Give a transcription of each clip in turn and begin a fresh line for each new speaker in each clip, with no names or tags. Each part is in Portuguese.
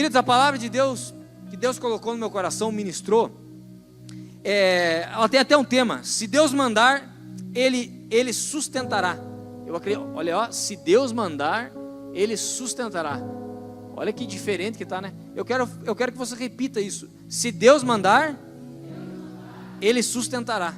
Queridos, a palavra de Deus, que Deus colocou no meu coração, ministrou, ela tem até um tema: se Deus mandar, Ele sustentará. Eu acredito, olha, ó, se Deus mandar, Ele sustentará. Olha que diferente que está, né? Eu quero que você repita isso: se Deus mandar, Ele sustentará.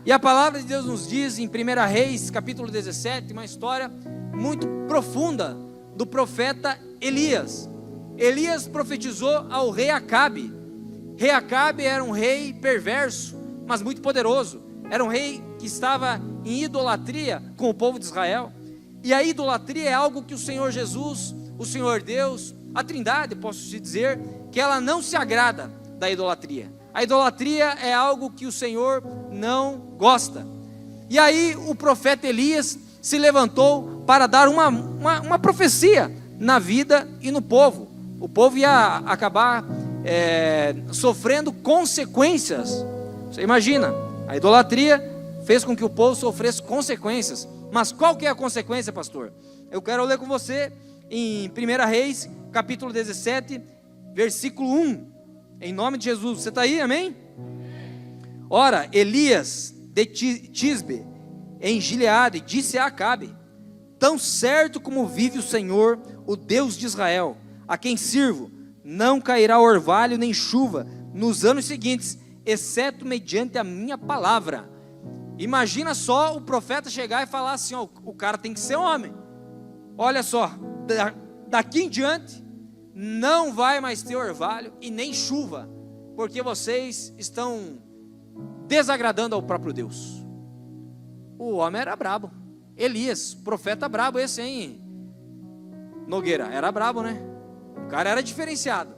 E a palavra de Deus nos diz em 1 Reis, capítulo 17, uma história muito profunda do profeta Elias. Elias profetizou ao rei Acabe. Rei Acabe era um rei perverso, mas muito poderoso. Era um rei que estava em idolatria com o povo de Israel. E a idolatria é algo que o Senhor Jesus, o Senhor Deus, a Trindade, posso te dizer, que ela não se agrada da idolatria. A idolatria é algo que o Senhor não gosta. E aí o profeta Elias se levantou para dar uma profecia na vida e no povo. O povo ia acabar sofrendo consequências. Você imagina, a idolatria fez com que o povo sofresse consequências. Mas qual que é a consequência, pastor? Eu quero ler com você em 1 Reis, capítulo 17, versículo 1. Em nome de Jesus, você está aí, amém? Ora, Elias de Tisbe, em Gileade, disse a Acabe: tão certo como vive o Senhor, o Deus de Israel, a quem sirvo, não cairá orvalho nem chuva nos anos seguintes, exceto mediante a minha palavra. Imagina só o profeta chegar e falar assim: ó, o cara tem que ser homem. Olha só, daqui em diante não vai mais ter orvalho e nem chuva, porque vocês estão desagradando ao próprio Deus. O homem era brabo. Elias, profeta brabo esse, hein, Nogueira? Era brabo, né? O cara era diferenciado.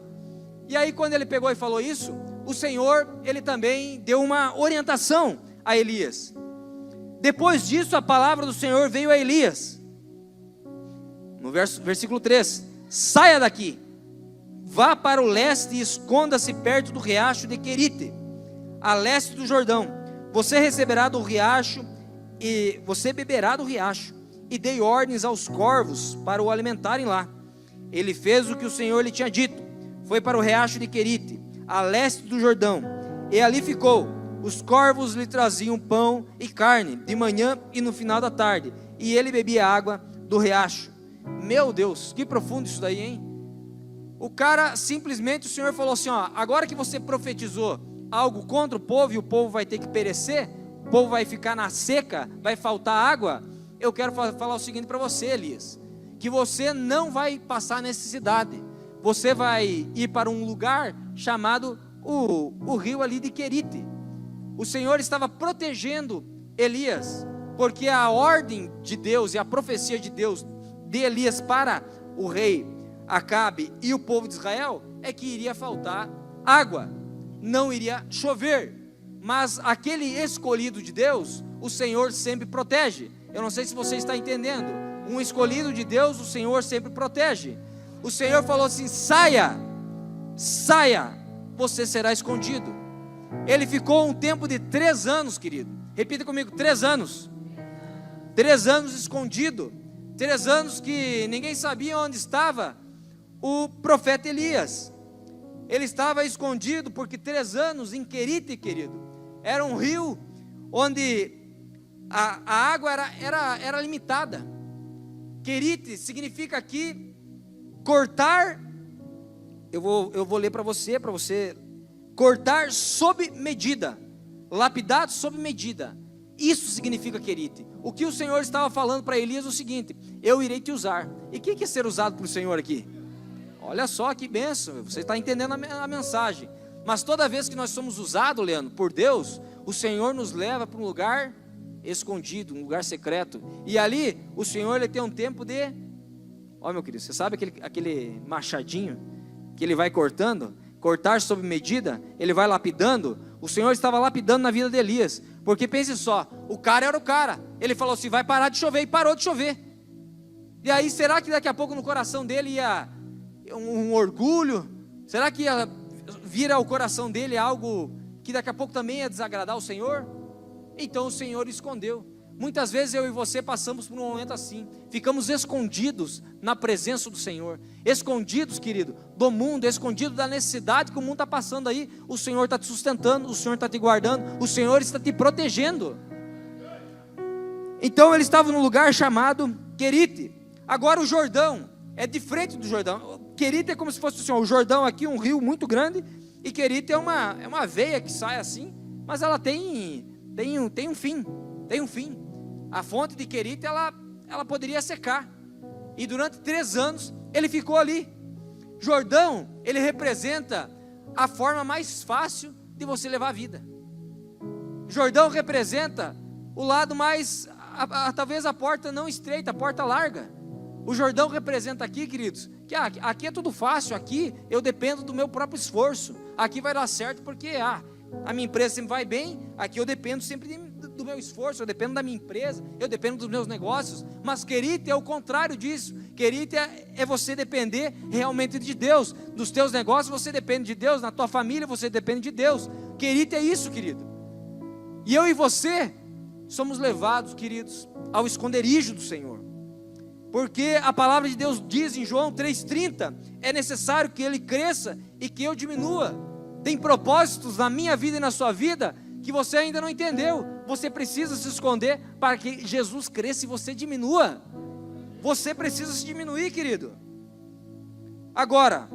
E aí quando ele pegou e falou isso, o Senhor, ele também deu uma orientação a Elias. Depois disso, a palavra do Senhor veio a Elias, no versículo 3: saia daqui, vá para o leste e esconda-se perto do riacho de Querite, a leste do Jordão. Você receberá do riacho e você beberá do riacho. E dei ordens aos corvos para o alimentarem lá. Ele fez o que o Senhor lhe tinha dito. Foi para o riacho de Querite, a leste do Jordão, e ali ficou. Os corvos lhe traziam pão e carne de manhã e no final da tarde, e ele bebia água do riacho. Meu Deus, que profundo isso daí, hein? O cara, simplesmente o Senhor falou assim: ó, agora que você profetizou algo contra o povo, e o povo vai ter que perecer, o povo vai ficar na seca, vai faltar água, eu quero falar o seguinte para você, Elias: que você não vai passar necessidade. Você vai ir para um lugar chamado o rio ali de Querite. O Senhor estava protegendo Elias, porque a ordem de Deus e a profecia de Deus de Elias para o rei Acabe e o povo de Israel é que iria faltar água, não iria chover. Mas aquele escolhido de Deus, o Senhor sempre protege. Eu não sei se você está entendendo. Um escolhido de Deus, o Senhor sempre protege. O Senhor falou assim: saia, saia, você será escondido. Ele ficou um tempo de 3 anos, querido. Repita comigo: 3 anos. 3 anos escondido. 3 anos que ninguém sabia onde estava o profeta Elias. Ele estava escondido porque 3 anos em Querite, querido, era um rio onde a água era limitada. Querite significa aqui cortar. Eu vou ler para você cortar sob medida, lapidado sob medida. Isso significa Querite. O que o Senhor estava falando para Elias é o seguinte: eu irei te usar. E o que é ser usado por o Senhor aqui? Olha só que bênção, você está entendendo a mensagem. Mas toda vez que nós somos usados, Leandro, por Deus, o Senhor nos leva para um lugar escondido, um lugar secreto. E ali, o Senhor, ele tem um tempo de... Ó, meu querido, você sabe aquele machadinho que ele vai cortar sob medida, ele vai lapidando. O Senhor estava lapidando na vida de Elias, porque pense só, o cara era o cara. Ele falou assim: vai parar de chover, e parou de chover. E aí, será que daqui a pouco no coração dele ia um orgulho? Será que ia vir ao coração dele algo que daqui a pouco também ia desagradar o Senhor? Então o Senhor escondeu. Muitas vezes eu e você passamos por um momento assim, ficamos escondidos na presença do Senhor, escondidos, querido, do mundo, escondidos da necessidade que o mundo está passando aí. O Senhor está te sustentando, o Senhor está te guardando, o Senhor está te protegendo. Então ele estava num lugar chamado Querite. Agora o Jordão é diferente do Jordão. Querite é como se fosse assim, o Jordão aqui, um rio muito grande, e Querite é uma veia que sai assim, mas ela tem um fim. A fonte de Querite, ela poderia secar. E durante 3 anos, ele ficou ali. Jordão, ele representa a forma mais fácil de você levar a vida. Jordão representa o lado mais, talvez a porta não estreita, a porta larga. O Jordão representa aqui, queridos, que aqui é tudo fácil, aqui eu dependo do meu próprio esforço. Aqui vai dar certo porque a minha empresa sempre vai bem, aqui eu dependo sempre do meu esforço, eu dependo da minha empresa, eu dependo dos meus negócios. Mas Querite é o contrário disso. Querite é você depender realmente de Deus. Dos teus negócios você depende de Deus, na tua família você depende de Deus. Querite é isso, querido. E eu e você somos levados, queridos, ao esconderijo do Senhor. Porque a palavra de Deus diz em João 3,30, é necessário que Ele cresça e que eu diminua. Tem propósitos na minha vida e na sua vida que você ainda não entendeu. Você precisa se esconder para que Jesus cresça e você diminua. Você precisa se diminuir, querido. Agora,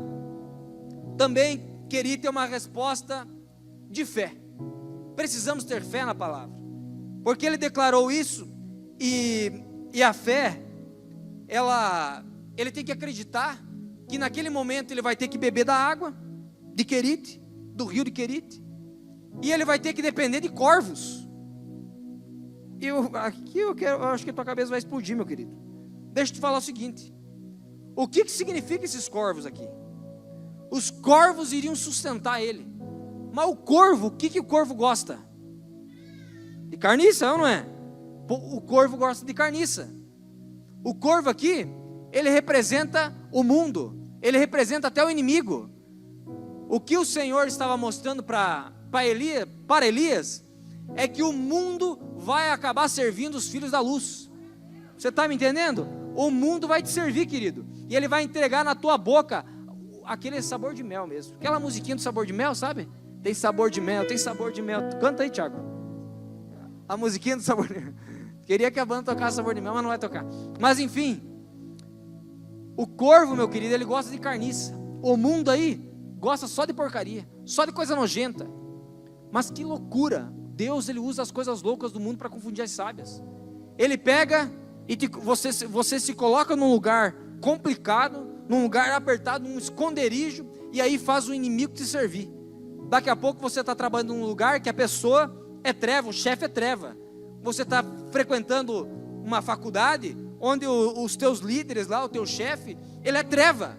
também Querite é uma resposta de fé. Precisamos ter fé na palavra, porque ele declarou isso, e a fé, ele tem que acreditar que naquele momento ele vai ter que beber da água de Querite, do rio de Querite, e ele vai ter que depender de corvos. Eu acho que a tua cabeça vai explodir, meu querido. Deixa eu te falar o seguinte: o que significa esses corvos aqui? Os corvos iriam sustentar ele. Mas o corvo, o que o corvo gosta? De carniça, não é? O corvo gosta de carniça. O corvo aqui, ele representa o mundo, ele representa até o inimigo. O que o Senhor estava mostrando para Elias é que o mundo vai acabar servindo os filhos da luz. Você está me entendendo? O mundo vai te servir, querido, e ele vai entregar na tua boca aquele sabor de mel mesmo. Aquela musiquinha do sabor de mel, sabe? Tem sabor de mel, tem sabor de mel. Canta aí, Thiago. A musiquinha do sabor de mel. Queria que a banda tocasse sabor de mel, mas não vai tocar. Mas enfim, o corvo, meu querido, ele gosta de carniça. O mundo aí gosta só de porcaria, só de coisa nojenta. Mas que loucura! Deus, ele usa as coisas loucas do mundo para confundir as sábias. Ele pega e você se coloca num lugar complicado, num lugar apertado, num esconderijo, e aí faz o inimigo te servir. Daqui a pouco você está trabalhando num lugar que a pessoa é treva, o chefe é treva. Você está frequentando uma faculdade onde os teus líderes lá, o teu chefe, ele é treva.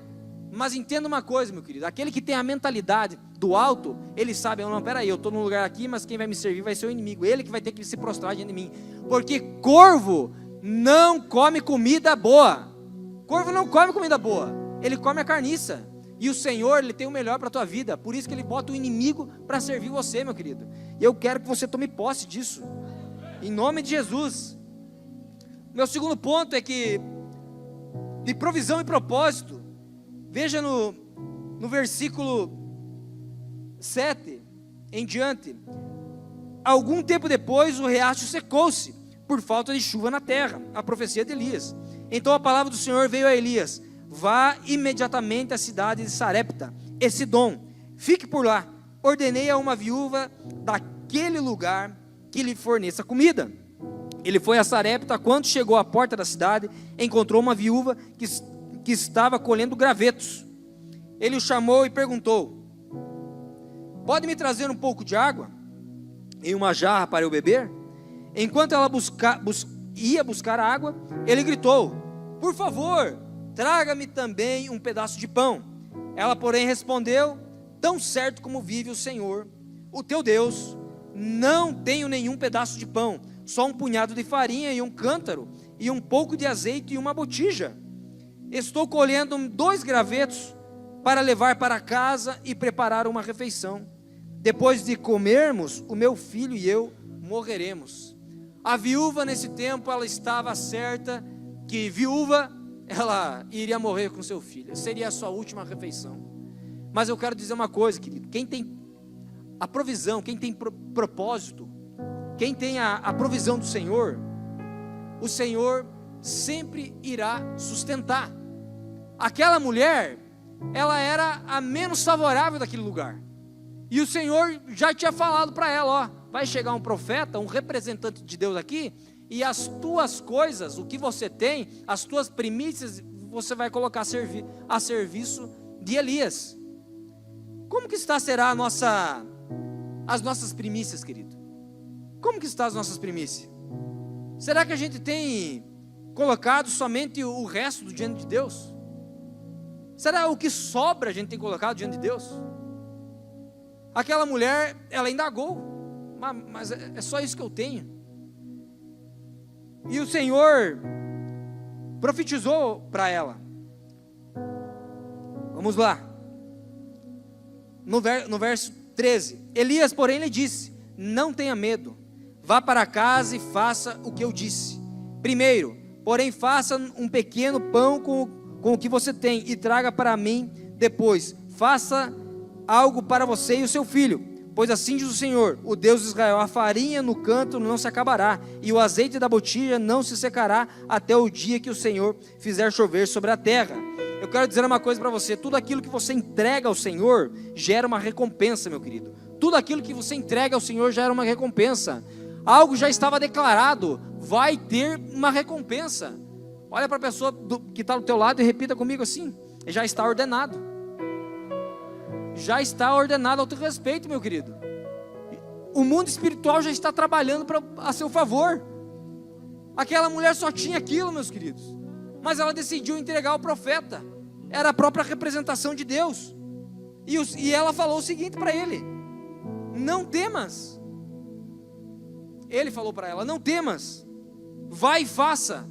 Mas entenda uma coisa, meu querido, aquele que tem a mentalidade do alto, ele sabe, não, peraí, eu estou num lugar aqui, mas quem vai me servir vai ser o inimigo, ele que vai ter que se prostrar diante de mim, porque corvo não come comida boa. Corvo não come comida boa, ele come a carniça, e o Senhor, ele tem o melhor para a tua vida, por isso que ele bota o inimigo para servir você, meu querido, e eu quero que você tome posse disso, em nome de Jesus. Meu segundo ponto é que, de provisão e propósito, veja no versículo 7 em diante. Algum tempo depois o riacho secou-se, por falta de chuva na terra, a profecia de Elias. Então a palavra do Senhor veio a Elias: vá imediatamente à cidade de Sarepta e Sidom, fique por lá, ordenei a uma viúva daquele lugar que lhe forneça comida. Ele foi a Sarepta. Quando chegou à porta da cidade, encontrou uma viúva que estava colhendo gravetos. Ele o chamou e perguntou: pode me trazer um pouco de água em uma jarra para eu beber? Enquanto ela ia buscar a água, ele gritou: por favor, traga-me também um pedaço de pão. Ela, porém, respondeu: tão certo como vive o Senhor, o teu Deus, não tenho nenhum pedaço de pão, só um punhado de farinha e um cântaro, e um pouco de azeite e uma botija. Estou colhendo 2 gravetos para levar para casa e preparar uma refeição. Depois de comermos, o meu filho e eu morreremos. A viúva nesse tempo, ela estava certa que viúva, ela iria morrer com seu filho, seria a sua última refeição. Mas eu quero dizer uma coisa, querido, quem tem a provisão, quem tem propósito, quem tem a provisão do Senhor, o Senhor sempre irá sustentar. Aquela mulher, ela era a menos favorável daquele lugar, e o Senhor já tinha falado para ela, ó, vai chegar um profeta, um representante de Deus aqui, e as tuas coisas, o que você tem, as tuas primícias, você vai colocar a serviço de Elias. Como que será as nossas primícias, querido? Como que estão as nossas primícias? Será que a gente tem colocado somente o resto do diante de Deus? Será o que sobra a gente tem colocado diante de Deus? Aquela mulher, ela indagou, mas é só isso que eu tenho. E o Senhor profetizou para ela. Vamos lá. No verso 13. Elias, porém, lhe disse: não tenha medo, vá para casa e faça o que eu disse. Primeiro, porém, faça um pequeno pão com o que você tem e traga para mim. Depois, faça algo para você e o seu filho. Pois assim diz o Senhor, o Deus de Israel: a farinha no canto não se acabará, e o azeite da botija não se secará, até o dia que o Senhor fizer chover sobre a terra. Eu quero dizer uma coisa para você: tudo aquilo que você entrega ao Senhor, gera uma recompensa, meu querido. Tudo aquilo que você entrega ao Senhor, gera uma recompensa. Algo já estava declarado, vai ter uma recompensa. Olha para a pessoa que está do teu lado e repita comigo assim: já está ordenado. Já está ordenado ao teu respeito, meu querido. O mundo espiritual já está trabalhando a seu favor. Aquela mulher só tinha aquilo, meus queridos, mas ela decidiu entregar ao profeta. Era a própria representação de Deus. E ela falou o seguinte para ele: não temas. Ele falou para ela: não temas, vai e faça.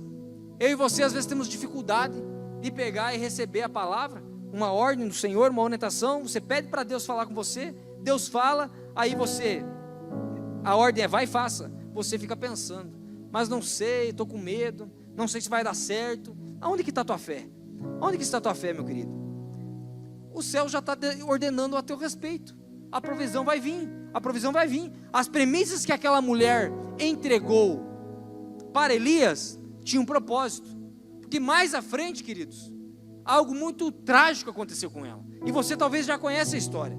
Eu e você às vezes temos dificuldade de pegar e receber a palavra, uma ordem do Senhor, uma orientação. Você pede para Deus falar com você, Deus fala, aí a ordem é vai e faça. Você fica pensando: mas não sei, estou com medo, não sei se vai dar certo. Aonde que está a tua fé? Onde que está a tua fé, meu querido? O céu já está ordenando a teu respeito. A provisão vai vir, a provisão vai vir. As premissas que aquela mulher entregou para Elias tinham um propósito, porque mais à frente, queridos, algo muito trágico aconteceu com ela, e você talvez já conheça a história.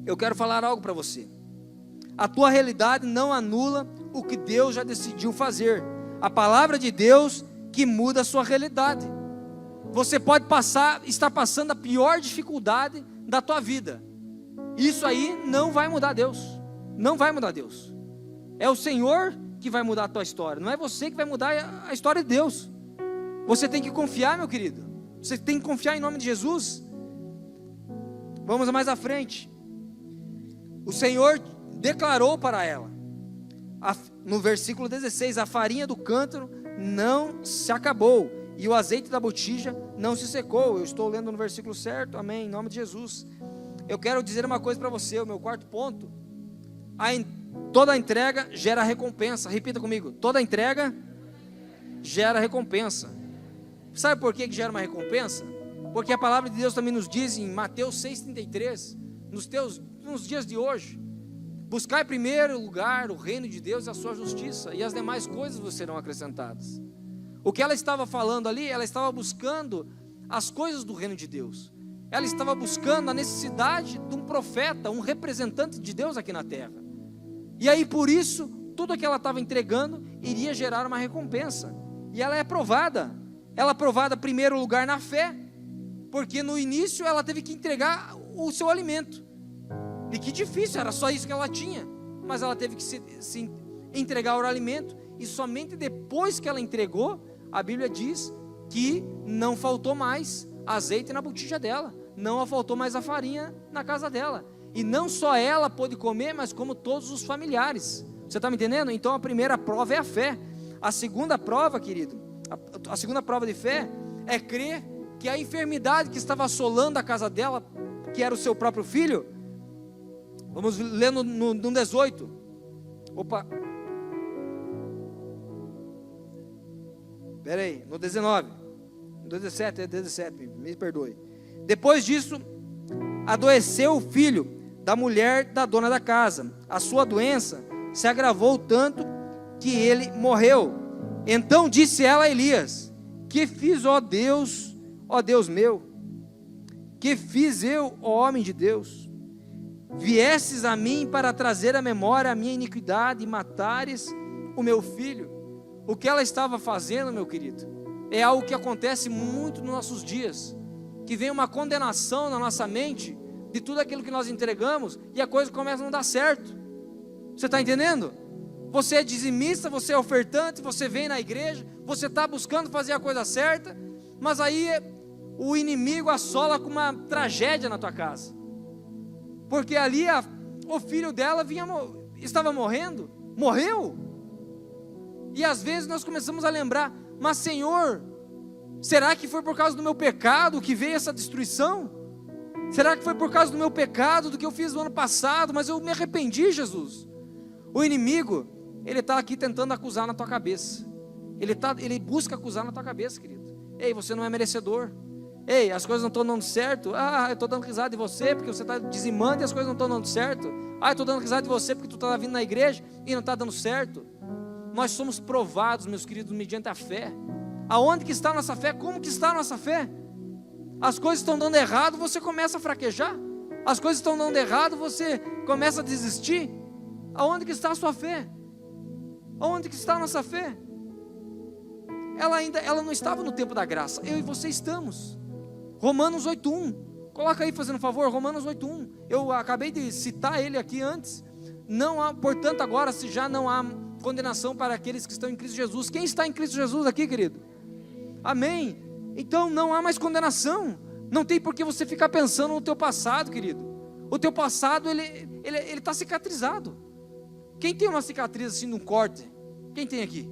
Eu quero falar algo para você. A tua realidade não anula o que Deus já decidiu fazer. A palavra de Deus que muda a sua realidade. Você pode estar passando a pior dificuldade da tua vida. Isso aí não vai mudar Deus. Não vai mudar Deus. É o Senhor que vai mudar a tua história. Não é você que vai mudar a história de Deus. Você tem que confiar, meu querido. Você tem que confiar em nome de Jesus. Vamos mais à frente. O Senhor declarou para ela, no versículo 16: a farinha do cântaro não se acabou, e o azeite da botija não se secou. Eu estou lendo no versículo certo, amém, em nome de Jesus. Eu quero dizer uma coisa para você, o meu quarto ponto: toda entrega gera recompensa. Repita comigo: toda entrega gera recompensa. Sabe por que gera uma recompensa? Porque a palavra de Deus também nos diz em Mateus 6,33, nos dias de hoje: buscai em primeiro lugar o reino de Deus e a sua justiça, e as demais coisas vos serão acrescentadas. O que ela estava falando ali, ela estava buscando as coisas do reino de Deus. Ela estava buscando a necessidade de um profeta, um representante de Deus aqui na terra. E aí por isso, tudo que ela estava entregando iria gerar uma recompensa. E ela é aprovada. Ela é aprovada em primeiro lugar na fé, porque no início ela teve que entregar o seu alimento. E que difícil, era só isso que ela tinha. Mas ela teve que se entregar o alimento. E somente depois que ela entregou, a Bíblia diz que não faltou mais azeite na botija dela, não faltou mais a farinha na casa dela. E não só ela pôde comer, mas como todos os familiares. Você está me entendendo? Então a primeira prova é a fé. A segunda prova, querido, a segunda prova de fé é crer que a enfermidade que estava assolando a casa dela, que era o seu próprio filho, vamos ler no 18. Opa, Espera aí, no 19, no 17, me perdoe. Depois disso, adoeceu o filho da mulher da dona da casa. A sua doença se agravou tanto que ele morreu. Então disse ela a Elias: que fiz, ó Deus meu? Que fiz eu, ó homem de Deus? Viestes a mim para trazer à memória a minha iniquidade e matares o meu filho. O que ela estava fazendo, meu querido, é algo que acontece muito nos nossos dias, que vem uma condenação na nossa mente de tudo aquilo que nós entregamos, e a coisa começa a não dar certo. Você está entendendo? Você é dizimista, você é ofertante, você vem na igreja, você está buscando fazer a coisa certa, mas aí o inimigo assola com uma tragédia na tua casa, porque ali o filho dela estava morrendo, morreu. E às vezes nós começamos a lembrar: mas Senhor, será que foi por causa do meu pecado que veio essa destruição? Será que foi por causa do meu pecado, do que eu fiz no ano passado? Mas eu me arrependi, Jesus. O inimigo, ele está aqui tentando acusar na tua cabeça. Ele busca acusar na tua cabeça, querido. Ei, você não é merecedor. Ei, as coisas não estão dando certo. Eu estou dando risada de você porque você está dizimando e as coisas não estão dando certo. Eu estou dando risada de você porque tu está vindo na igreja e não está dando certo. Nós somos provados, meus queridos, mediante a fé. Aonde que está a nossa fé? Como que está a nossa fé? As coisas estão dando errado, você começa a fraquejar. As coisas estão dando errado, você começa a desistir. Aonde que está a sua fé? Aonde que está a nossa fé? Ela não estava no tempo da graça. Eu e você estamos. Romanos 8:1. Coloca aí, fazendo um favor, Romanos 8:1. Eu acabei de citar ele aqui antes. Não há, portanto, agora, se já não há condenação para aqueles que estão em Cristo Jesus. Quem está em Cristo Jesus aqui, querido? Amém. Então não há mais condenação. Não tem por que você ficar pensando no teu passado, querido. O teu passado, ele está cicatrizado. Quem tem uma cicatriz assim num corte? Quem tem aqui?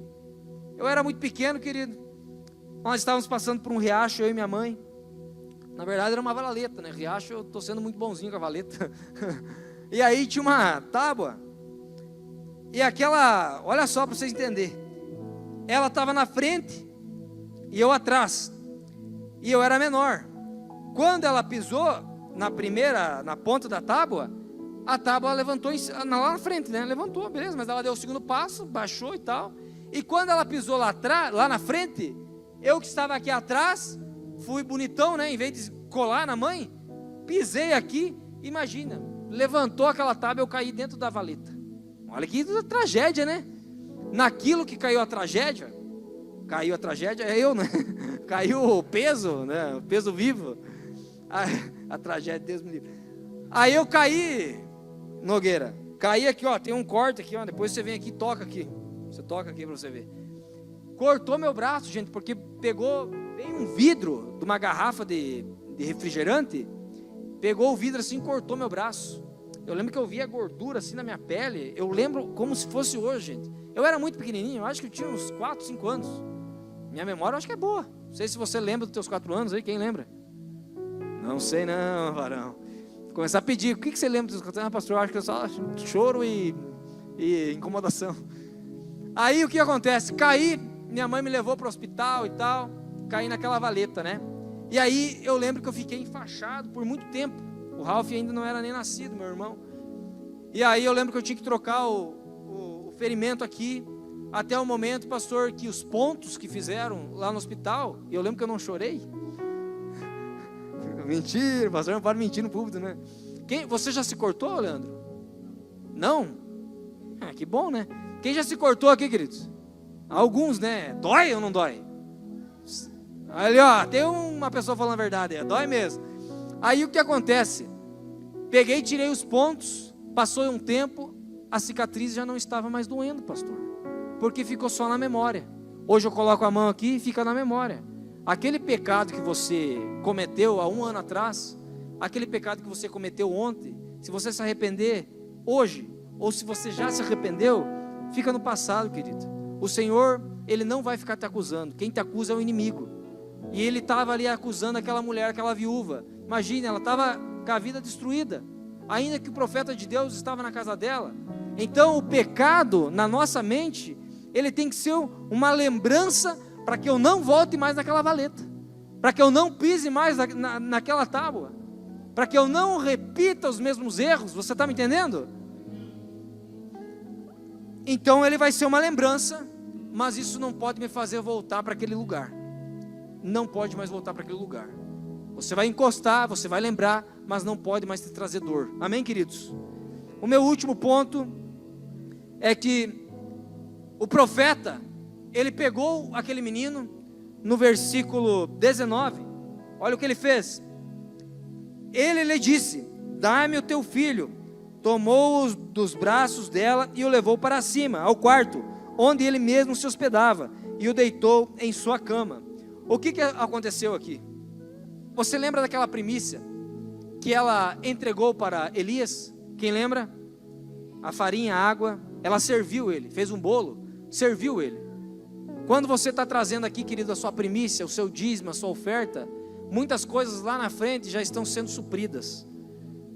Eu era muito pequeno, querido. Nós estávamos passando por um riacho, eu e minha mãe. Na verdade era uma valeta, né? Riacho, eu estou sendo muito bonzinho com a valeta. E aí tinha uma tábua. E aquela, olha só para vocês entenderem. Ela estava na frente e eu atrás. E eu era menor. Quando ela pisou na ponta da tábua, a tábua levantou lá na frente, né? Levantou, beleza, mas ela deu o segundo passo, baixou e tal. E quando ela pisou lá na frente, eu que estava aqui atrás, fui bonitão, né? Em vez de colar na mãe, pisei aqui, imagina, levantou aquela tábua, eu caí dentro da valeta. Olha que tragédia, né? Naquilo que caiu a tragédia, é eu, né? Caiu o peso, né? O peso vivo. A tragédia, Deus me livre. Aí eu caí, Nogueira, caí aqui, ó, tem um corte aqui, ó, depois você vem aqui e toca aqui. Você toca aqui para você ver. Cortou meu braço, gente, porque pegou bem um vidro de uma garrafa de refrigerante, pegou o vidro assim e cortou meu braço. Eu lembro que eu via gordura assim na minha pele. Eu lembro como se fosse hoje, gente. Eu era muito pequenininho, eu acho que eu tinha uns 4, 5 anos. Minha memória eu acho que é boa. Não sei se você lembra dos teus 4 anos aí, quem lembra? Não sei não, varão. Vou começar a pedir, o que você lembra dos 4 anos? Pastor, eu acho que eu só choro e incomodação. Aí o que acontece? Caí, minha mãe me levou para o hospital e tal, caí naquela valeta, né? E aí eu lembro que eu fiquei enfaixado por muito tempo. O Ralph ainda não era nem nascido, meu irmão. E aí eu lembro que eu tinha que trocar o ferimento aqui, até o momento, pastor, que os pontos que fizeram lá no hospital, e eu lembro que eu não chorei. Mentira, pastor, não pode mentir no público, né? Você já se cortou, Leandro? Não? Que bom, né? Quem já se cortou aqui, queridos? Alguns, né? Dói ou não dói? Ali, ó, tem uma pessoa falando a verdade, dói mesmo. Aí o que acontece? Peguei, tirei os pontos, passou um tempo, a cicatriz já não estava mais doendo, pastor, porque ficou só na memória. Hoje eu coloco a mão aqui e fica na memória. Aquele pecado que você cometeu há 1 ano atrás, aquele pecado que você cometeu ontem, se você se arrepender hoje, ou se você já se arrependeu, fica no passado, querido. O Senhor, Ele não vai ficar te acusando. Quem te acusa é o inimigo. E ele estava ali acusando aquela mulher, aquela viúva. Imagina, ela estava com a vida destruída, ainda que o profeta de Deus estava na casa dela. Então o pecado na nossa mente, ele tem que ser uma lembrança para que eu não volte mais naquela valeta, para que eu não pise mais naquela tábua, para que eu não repita os mesmos erros. Você está me entendendo? Então ele vai ser uma lembrança, mas isso não pode me fazer voltar para aquele lugar. Não pode mais voltar para aquele lugar. Você vai encostar, você vai lembrar, mas não pode mais te trazer dor. Amém, queridos? O meu último ponto é que o profeta, ele pegou aquele menino no versículo 19. Olha o que ele fez. Ele lhe disse: dá-me o teu filho. Tomou-o dos braços dela e o levou para cima, ao quarto, onde ele mesmo se hospedava, e o deitou em sua cama. O que aconteceu aqui? Você lembra daquela primícia que ela entregou para Elias? Quem lembra? A farinha, a água. Ela serviu ele, fez um bolo, serviu ele. Quando você está trazendo aqui, querido, a sua primícia, o seu dízimo, a sua oferta, muitas coisas lá na frente já estão sendo supridas.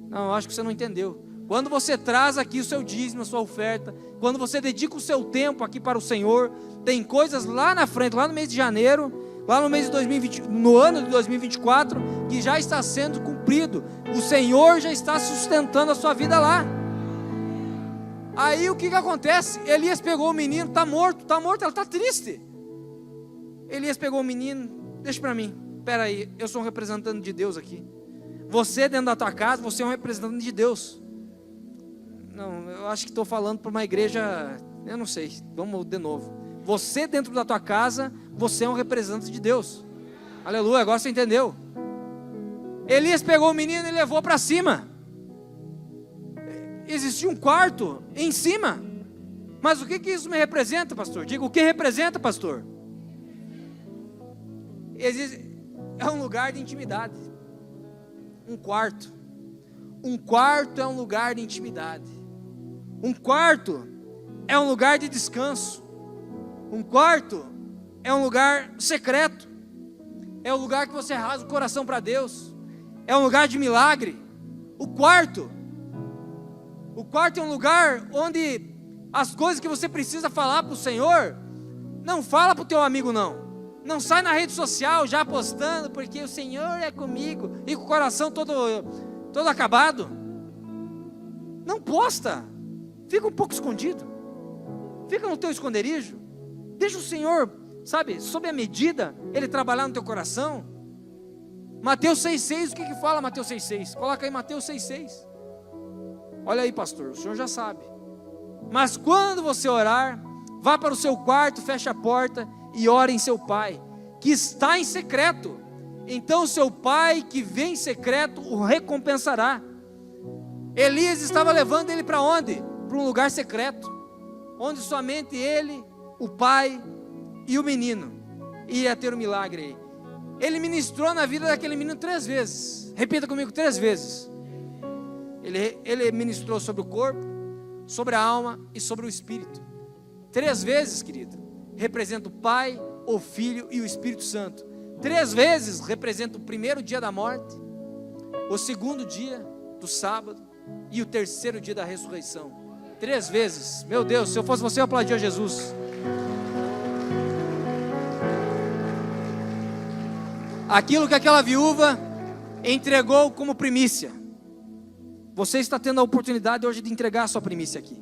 Não, eu acho que você não entendeu. Quando você traz aqui o seu dízimo, a sua oferta, quando você dedica o seu tempo aqui para o Senhor, tem coisas lá na frente, lá no mês de janeiro, lá no mês de 2020, no ano de 2024, que já está sendo cumprido. O Senhor já está sustentando a sua vida lá. Aí o que acontece? Elias pegou o menino, está morto, ela está triste. Elias pegou o menino, deixa para mim, espera aí, eu sou um representante de Deus aqui. Você dentro da tua casa, você é um representante de Deus. Não, eu acho que estou falando para uma igreja, eu não sei, vamos de novo. Você dentro da tua casa, você é um representante de Deus. Aleluia, agora você entendeu. Elias pegou o menino e levou para cima. Existia um quarto em cima. Mas o que isso me representa, pastor? Diga, o que representa, pastor? É um lugar de intimidade. Um quarto. Um quarto é um lugar de intimidade. Um quarto é um lugar de descanso. Um quarto é um lugar secreto. É um lugar que você rasga o coração para Deus. É um lugar de milagre. O quarto é um lugar onde as coisas que você precisa falar para o Senhor, não fala para o teu amigo não. Não sai na rede social já postando, porque o Senhor é comigo, e com o coração todo acabado. Não posta. Fica um pouco escondido. Fica no teu esconderijo. Deixa o Senhor, sabe, sob a medida, Ele trabalhar no teu coração. Mateus 6,6, o que fala Mateus 6,6? Coloca aí Mateus 6,6. Olha aí, pastor, o senhor já sabe. Mas quando você orar, vá para o seu quarto, feche a porta e ore em seu pai, que está em secreto. Então seu pai que vem em secreto o recompensará. Elias estava levando ele para onde? Para um lugar secreto, onde somente ele, o pai e o menino ia ter um milagre aí. Ele ministrou na vida daquele menino 3 vezes. Repita comigo, 3 vezes. Ele ministrou sobre o corpo, sobre a alma e sobre o espírito. 3 vezes, querido, representa o Pai, o Filho e o Espírito Santo. 3 vezes representa o primeiro dia da morte, o segundo dia do sábado e o terceiro dia da ressurreição. 3 vezes, meu Deus, se eu fosse você eu aplaudia Jesus. Aquilo que aquela viúva entregou como primícia, você está tendo a oportunidade hoje de entregar a sua primícia aqui.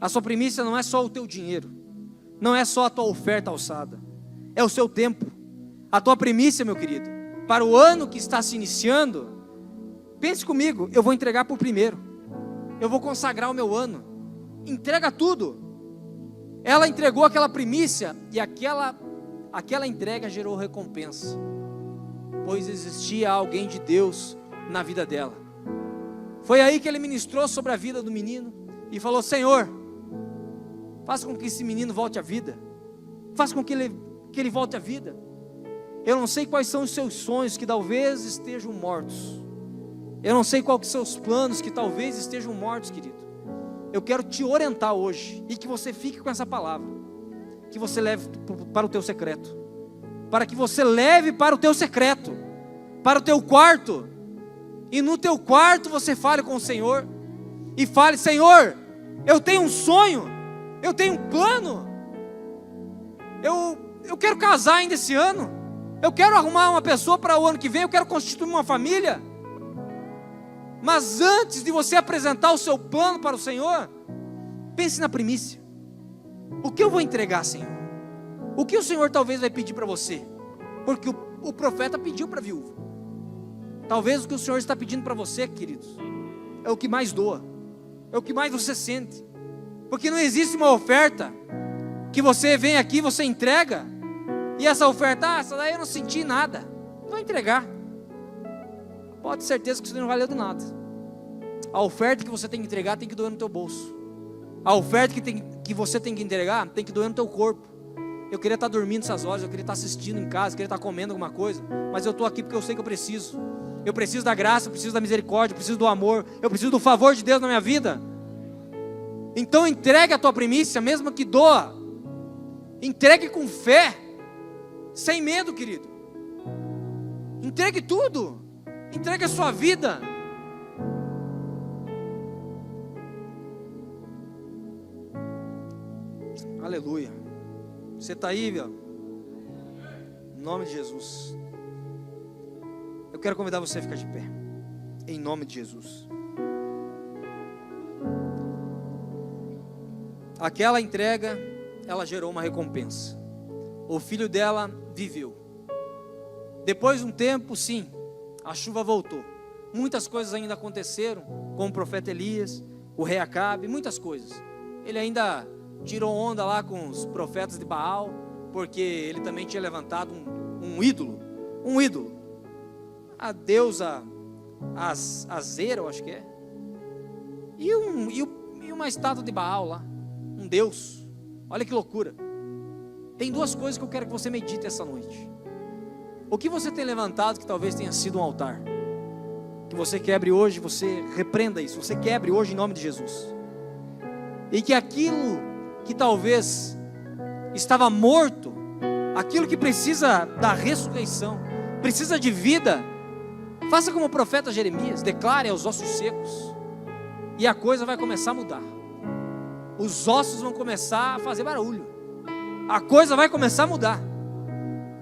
A sua primícia não é só o teu dinheiro, não é só a tua oferta alçada, é o seu tempo. A tua primícia, meu querido, para o ano que está se iniciando, pense comigo, eu vou entregar por primeiro, eu vou consagrar o meu ano. Entrega tudo. Ela entregou aquela primícia e aquela entrega gerou recompensa, pois existia alguém de Deus na vida dela. Foi aí que ele ministrou sobre a vida do menino e falou: Senhor, faça com que esse menino volte à vida, faça com que ele volte à vida. Eu não sei quais são os seus sonhos que talvez estejam mortos, eu não sei quais são os planos que talvez estejam mortos, querido. Eu quero te orientar hoje, e que você fique com essa palavra, que você leve para o teu secreto, para que você leve para o teu secreto, para o teu quarto, e no teu quarto você fale com o Senhor, e fale: Senhor, eu tenho um sonho, eu tenho um plano, eu eu quero casar ainda esse ano, eu quero arrumar uma pessoa para o ano que vem, eu quero constituir uma família. Mas antes de você apresentar o seu plano para o Senhor, pense na primícia. O que eu vou entregar, Senhor? O que o Senhor talvez vai pedir para você? Porque o profeta pediu para a viúva. Talvez o que o Senhor está pedindo para você, queridos, é o que mais doa, é o que mais você sente. Porque não existe uma oferta que você vem aqui, você entrega, e essa oferta, essa daí eu não senti nada, não vai entregar. Pode ter certeza que isso não valeu de nada. A oferta que você tem que entregar tem que doer no teu bolso. A oferta que você tem que entregar tem que doer no teu corpo. Eu queria estar dormindo essas horas, eu queria estar assistindo em casa, eu queria estar comendo alguma coisa, mas eu estou aqui porque eu sei que eu preciso. Eu preciso da graça, eu preciso da misericórdia, eu preciso do amor, eu preciso do favor de Deus na minha vida. Então entregue a tua primícia, mesmo que doa. Entregue com fé, sem medo, querido. Entregue tudo. Entregue a sua vida. Aleluia. Você está aí, meu? Em nome de Jesus. Eu quero convidar você a ficar de pé. Em nome de Jesus. Aquela entrega, ela gerou uma recompensa. O filho dela viveu. Depois de um tempo, sim, a chuva voltou. Muitas coisas ainda aconteceram, com o profeta Elias, o rei Acabe, muitas coisas. Ele ainda tirou onda lá com os profetas de Baal, porque ele também tinha levantado um ídolo. A deusa Azera, eu acho que é. E uma estátua de Baal lá. Um deus. Olha que loucura. Tem duas coisas que eu quero que você medite essa noite. O que você tem levantado que talvez tenha sido um altar, que você quebre hoje, você repreenda isso, você quebre hoje em nome de Jesus. E que aquilo que talvez estava morto, aquilo que precisa da ressurreição, precisa de vida, faça como o profeta Jeremias, declare aos ossos secos, e a coisa vai começar a mudar. Os ossos vão começar a fazer barulho, a coisa vai começar a mudar.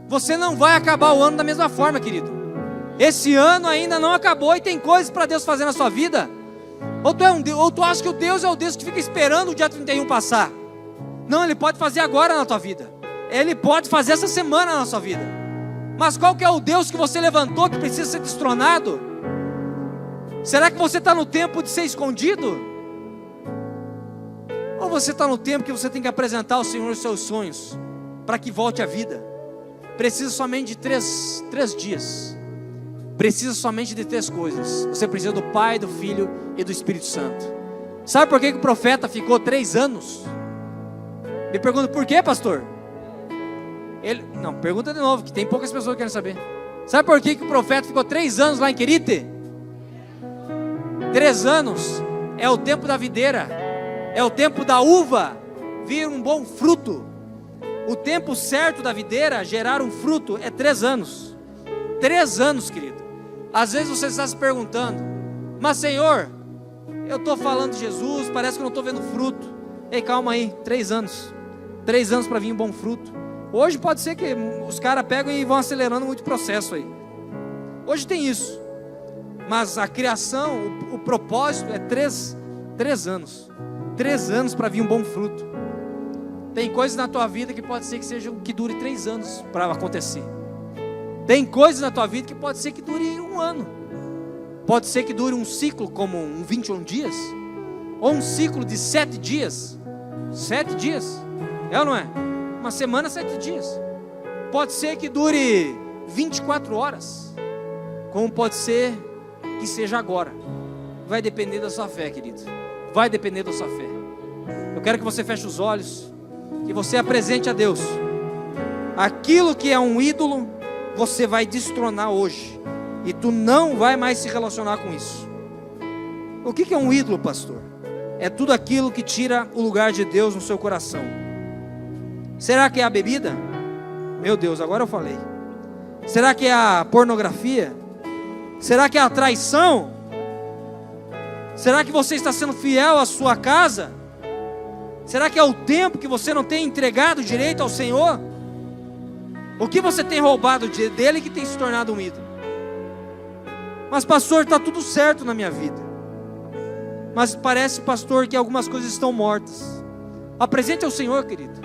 Você não vai acabar o ano da mesma forma, querido. Esse ano ainda não acabou e tem coisas para Deus fazer na sua vida. Ou tu acha que o Deus é o Deus que fica esperando o dia 31 passar. Não, Ele pode fazer agora na tua vida. Ele pode fazer essa semana na sua vida. Mas qual que é o Deus que você levantou que precisa ser destronado? Será que você está no tempo de ser escondido? Ou você está no tempo que você tem que apresentar ao Senhor os seus sonhos, para que volte à vida? Precisa somente de três dias. Precisa somente de 3 coisas. Você precisa do Pai, do Filho e do Espírito Santo. Sabe por que o profeta ficou 3 anos? Me pergunta, por quê, pastor? Não, pergunta de novo, que tem poucas pessoas que querem saber. Sabe por que o profeta ficou 3 anos lá em Querite? 3 anos é o tempo da videira, é o tempo da uva vir um bom fruto. O tempo certo da videira gerar um fruto é 3 anos. 3 anos, querido. Às vezes você está se perguntando, mas Senhor, eu estou falando de Jesus, parece que eu não estou vendo fruto. Ei, calma aí, 3 anos. 3 anos para vir um bom fruto. Hoje pode ser que os caras pegam e vão acelerando muito o processo aí. Hoje tem isso. Mas a criação, o propósito é 3 anos. 3 anos para vir um bom fruto. Tem coisas na tua vida que pode ser que dure 3 anos para acontecer. Tem coisas na tua vida que pode ser que dure 1 ano. Pode ser que dure um ciclo como 21 dias. Ou um ciclo de 7 dias. 7 dias. É ou não é? Uma semana, 7 dias. Pode ser que dure 24 horas. Como pode ser que seja agora. Vai depender da sua fé, querido. Vai depender da sua fé. Eu quero que você feche os olhos. Que você apresente a Deus aquilo que é um ídolo, você vai destronar hoje, e tu não vai mais se relacionar com isso. O que é um ídolo, pastor? É tudo aquilo que tira o lugar de Deus no seu coração. Será que é a bebida? Meu Deus, agora eu falei. Será que é a pornografia? Será que é a traição? Será que você está sendo fiel à sua casa? Será que é o tempo que você não tem entregado direito ao Senhor? O que você tem roubado dele que tem se tornado um ídolo? Mas pastor, está tudo certo na minha vida. Mas parece, pastor, que algumas coisas estão mortas. Apresente ao Senhor, querido.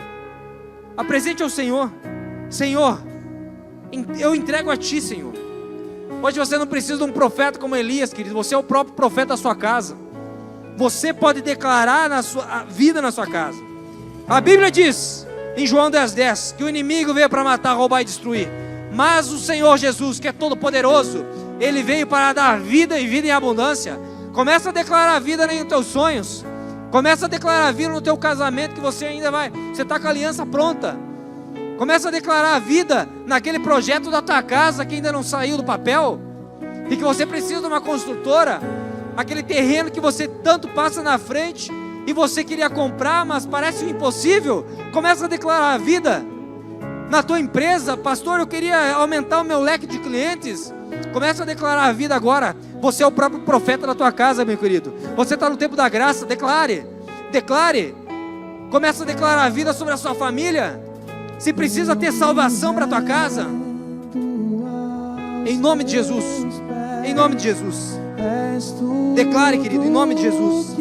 Apresente ao Senhor. Senhor, eu entrego a Ti, Senhor. Hoje você não precisa de um profeta como Elias, querido. Você é o próprio profeta da sua casa. Você pode declarar a vida na sua casa. A Bíblia diz, em João 10:10, que o inimigo veio para matar, roubar e destruir. Mas o Senhor Jesus, que é todo poderoso, Ele veio para dar vida e vida em abundância. Começa a declarar a vida nos teus sonhos. Começa a declarar a vida no teu casamento, que você ainda vai, você está com a aliança pronta. Começa a declarar a vida naquele projeto da tua casa que ainda não saiu do papel, e que você precisa de uma construtora. Aquele terreno que você tanto passa na frente e você queria comprar, mas parece impossível. Começa a declarar a vida na tua empresa. Pastor, eu queria aumentar o meu leque de clientes. Começa a declarar a vida agora. Você é o próprio profeta da tua casa, meu querido. Você está no tempo da graça. Declare. Começa a declarar a vida sobre a sua família. Se precisa ter salvação para a tua casa, em nome de Jesus. Em nome de Jesus. Declare, querido, em nome de Jesus.